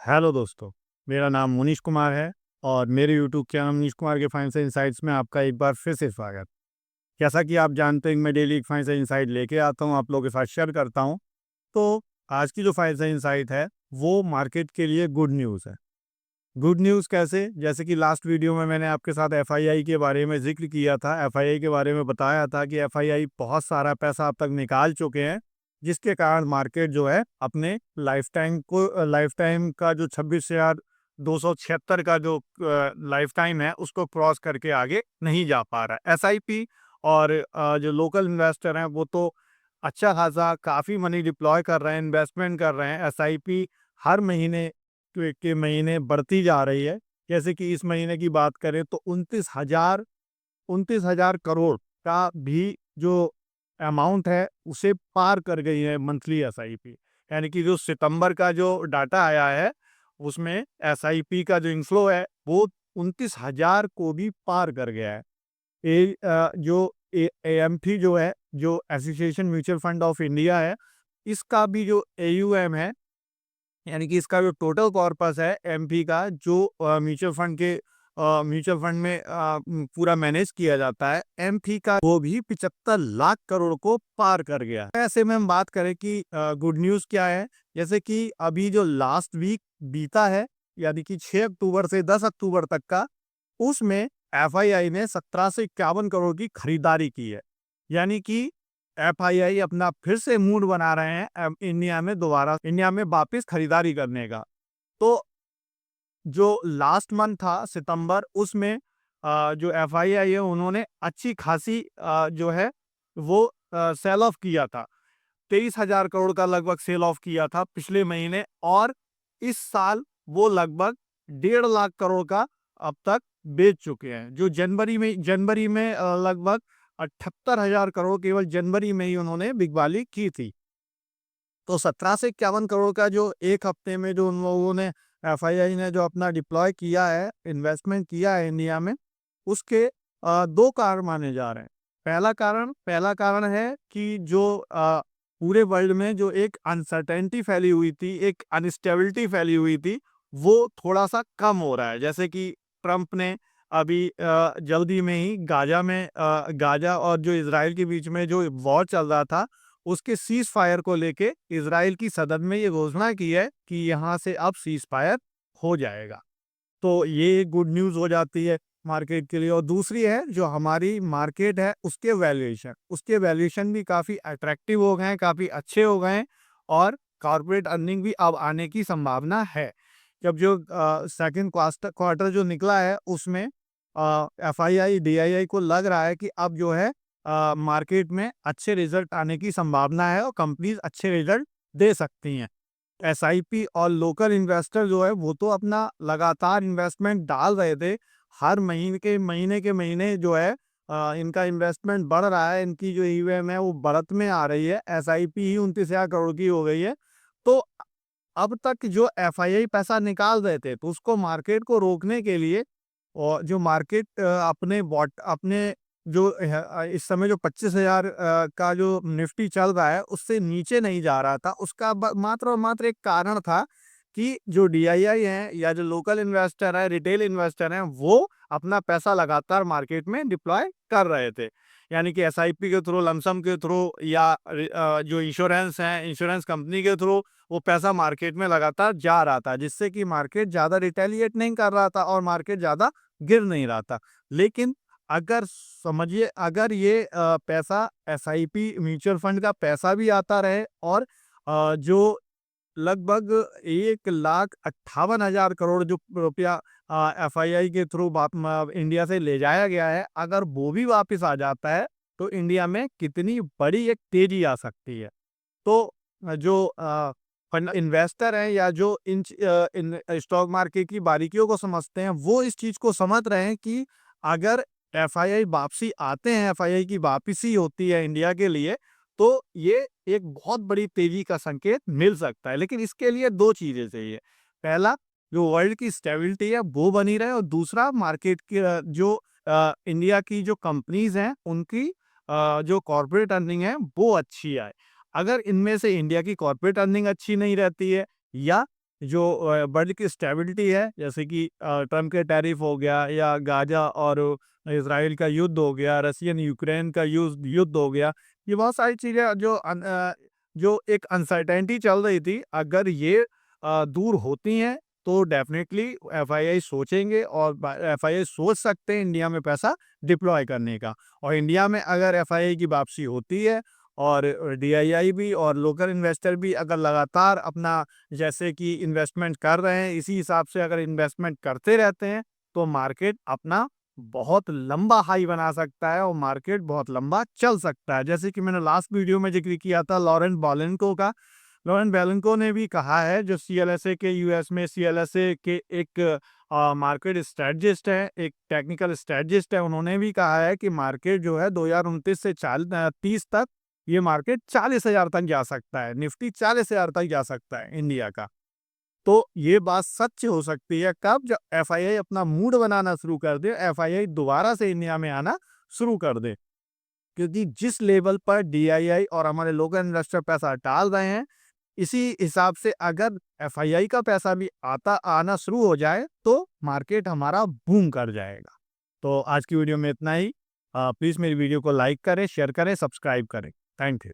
Hello दोस्तों, मेरा नाम मुनीश कुमार है और मेरे यूट्यूब चैनल मनीष कुमार के फाइनेंशियल इनसाइट्स में आपका एक बार फिर से स्वागत। जैसा कि आप जानते हैं कि मैं डेली एक फाइनेंशियल इनसाइट लेके आता हूँ, आप लोगों के साथ शेयर करता हूँ। तो आज की जो फाइनेंशियल इनसाइट है, वो मार्केट के लिए गुड न्यूज़ है। गुड न्यूज़ कैसे? जैसे कि लास्ट वीडियो में मैंने आपके साथ एफआईआई के बारे में ज़िक्र किया था। एफआईआई के बारे में बताया था कि एफआईआई बहुत सारा पैसा अब तक निकाल चुके हैं, जिसके कारण मार्केट जो है अपने लाइफ टाइम का जो 26,276 का जो लाइफ टाइम है, उसको क्रॉस करके आगे नहीं जा पा रहा है। एसआईपी और जो लोकल इन्वेस्टर हैं, वो तो अच्छा खासा काफ़ी मनी डिप्लॉय कर रहे हैं, इन्वेस्टमेंट कर रहे हैं। एसआईपी हर महीने के महीने बढ़ती जा रही है। जैसे कि इस महीने की बात करें तो 29,000 करोड़ का भी जो अमाउंट है, उसे पार कर गई है मंथली एसआईपी। यानी कि जो सितंबर का जो डाटा आया है, उसमें एसआईपी का जो इनफ्लो है, वो 29,000 को भी पार कर गया है। जो एएमफी जो है, जो association mutual fund of India है, इसका भी जो एयूएम है, यानी कि इसका जो टोटल कॉर्पस है एमपी का, जो म्यूचुअल फंड में पूरा मैनेज किया जाता है एमपी का, वो भी 75 लाख करोड़ को पार कर गया है। ऐसे में हम बात करें कि गुड न्यूज़ क्या है, जैसे कि अभी जो लास्ट वीक बीता है, यानी कि 6 अक्टूबर से 10 अक्टूबर तक का, उसमें एफआईआई ने 17 से 51 करोड़ की खरीदारी की है। यानी कि एफआईआई अपना फिर से मूड बना रहे हैं इंडिया में वापस खरीदारी करने का। तो जो लास्ट मंथ था सितंबर, उसमें जो एफआईआई है, उन्होंने अच्छी खासी जो है वो सेल ऑफ किया था। 23,000 करोड़ का लगभग सेल ऑफ किया था पिछले महीने, और इस साल वो लगभग 1.5 लाख करोड़ का अब तक बेच चुके हैं। जो जनवरी में लगभग 78,000 करोड़ केवल जनवरी में ही उन्होंने बिकवाली की थी। तो 17 से 51 करोड़ का जो एक हफ्ते में जो उन लोगों ने, एफआईआई ने जो अपना डिप्लॉय किया है, इन्वेस्टमेंट किया है इंडिया में, उसके दो कारण माने जा रहे हैं। पहला कारण है कि जो पूरे वर्ल्ड में जो एक अनसर्टेनिटी फैली हुई थी, एक अनस्टेबिलिटी फैली हुई थी, वो थोड़ा सा कम हो रहा है। जैसे कि ट्रंप ने अभी जल्दी में ही गाजा और जो इसराइल के बीच में जो वॉर चल रहा था, उसके सीज फायर को लेके इजराइल की सदन में ये घोषणा की है कि यहाँ से अब सीज फायर हो जाएगा। तो ये गुड न्यूज़ हो जाती है मार्केट के लिए। और दूसरी है, जो हमारी मार्केट है, उसके वैल्यूएशन भी काफ़ी अट्रैक्टिव हो गए हैं, काफ़ी अच्छे हो गए हैं, और कॉर्पोरेट अर्निंग भी अब आने की संभावना है। जब जो सेकंड क्वार्टर जो निकला है, उसमें एफआईआई डीआईआई को लग रहा है कि अब जो है मार्केट में अच्छे रिजल्ट आने की संभावना है और कंपनीज अच्छे रिजल्ट दे सकती हैं। एसआईपी और लोकल इन्वेस्टर जो है, वो तो अपना लगातार इन्वेस्टमेंट डाल रहे थे। हर महीने के महीने जो है इनका इन्वेस्टमेंट बढ़ रहा है, इनकी जो ईवीएम है वो बढ़त में आ रही है। एसआईपी ही 29,000 करोड़ की हो गई है। तो अब तक जो एफआईआई पैसा निकाल रहे थे, तो उसको मार्केट को रोकने के लिए, और जो मार्केट अपने जो इस समय जो 25,000 का जो निफ्टी चल रहा है, उससे नीचे नहीं जा रहा था, उसका मात्र और मात्र एक कारण था कि जो डीआईआई हैं, या जो लोकल इन्वेस्टर है, रिटेल इन्वेस्टर हैं, वो अपना पैसा लगातार मार्केट में डिप्लॉय कर रहे थे। यानी कि एसआईपी के थ्रू, लमसम के थ्रू, या जो इंश्योरेंस है, इंश्योरेंस कंपनी के थ्रू वो पैसा मार्केट में लगातार जा रहा था, जिससे कि मार्केट ज़्यादा रिटेलिएट नहीं कर रहा था और मार्केट ज़्यादा गिर नहीं रहा था। लेकिन अगर ये पैसा एसआईपी म्यूचुअल फंड का पैसा भी आता रहे, और जो लगभग 1,58,000 करोड़ जो रुपया एफआईआई के थ्रू इंडिया से ले जाया गया है, अगर वो भी वापस आ जाता है, तो इंडिया में कितनी बड़ी एक तेजी आ सकती है। तो जो फंड इन्वेस्टर हैं, या जो इन स्टॉक मार्केट की बारीकियों को समझते हैं, वो इस चीज़ को समझ रहे हैं कि अगर एफआईआई की वापसी होती है इंडिया के लिए, तो ये एक बहुत बड़ी तेजी का संकेत मिल सकता है। लेकिन इसके लिए 2 चीज़ें चाहिए। पहला, जो वर्ल्ड की स्टेबिलिटी है वो बनी रहे, और दूसरा, मार्केट की इंडिया की जो कंपनीज़ हैं, उनकी जो कॉर्पोरेट अर्निंग है वो अच्छी आए। अगर इनमें से इंडिया की कॉर्पोरेट अर्निंग अच्छी नहीं रहती है, या जो वर्ल्ड की स्टेबिलिटी है, जैसे कि ट्रम्प के टैरिफ हो गया या गाजा और इसराइल का युद्ध हो गया, रशियन यूक्रेन का युद्ध हो गया, ये बहुत सारी चीज़ें जो एक अनसर्टेनिटी चल रही थी, अगर ये दूर होती हैं तो डेफिनेटली एफआईआई सोचेंगे और एफआईआई सोच सकते हैं इंडिया में पैसा डिप्लॉय करने का। और इंडिया में अगर एफआईआई की वापसी होती है और डीआईआई भी और लोकल इन्वेस्टर भी अगर लगातार अपना जैसे कि इन्वेस्टमेंट कर रहे हैं, इसी हिसाब से अगर इन्वेस्टमेंट करते रहते हैं, तो मार्केट अपना बहुत लंबा हाई बना सकता है और मार्केट बहुत लंबा चल सकता है। जैसे कि मैंने लास्ट वीडियो में ज़िक्र किया था लॉरेंट बोलेंको का। लॉरेंट बेलेंको ने भी कहा है, जो सीएलएसए के यूएस में सीएलएसए के एक मार्केट स्ट्रेटजिस्ट है, एक टेक्निकल स्ट्रेटजिस्ट है, उन्होंने भी कहा है कि मार्केट जो है 2029 से 30 तक ये मार्केट 40,000 तक जा सकता है, निफ्टी 40,000 तक जा सकता है इंडिया का। तो ये बात सच हो सकती है कब? जब एफआईआई अपना मूड बनाना शुरू कर दे, एफआईआई दोबारा से इंडिया में आना शुरू कर दे। क्योंकि जिस लेवल पर डीआईआई और हमारे लोकल इन्वेस्टर पैसा डाल रहे हैं, इसी हिसाब से अगर एफआईआई का पैसा भी आना शुरू हो जाए, तो मार्केट हमारा बूम कर जाएगा। तो आज की वीडियो में इतना ही। प्लीज़ मेरी वीडियो को लाइक करें, शेयर करें, सब्सक्राइब करें। Thank you.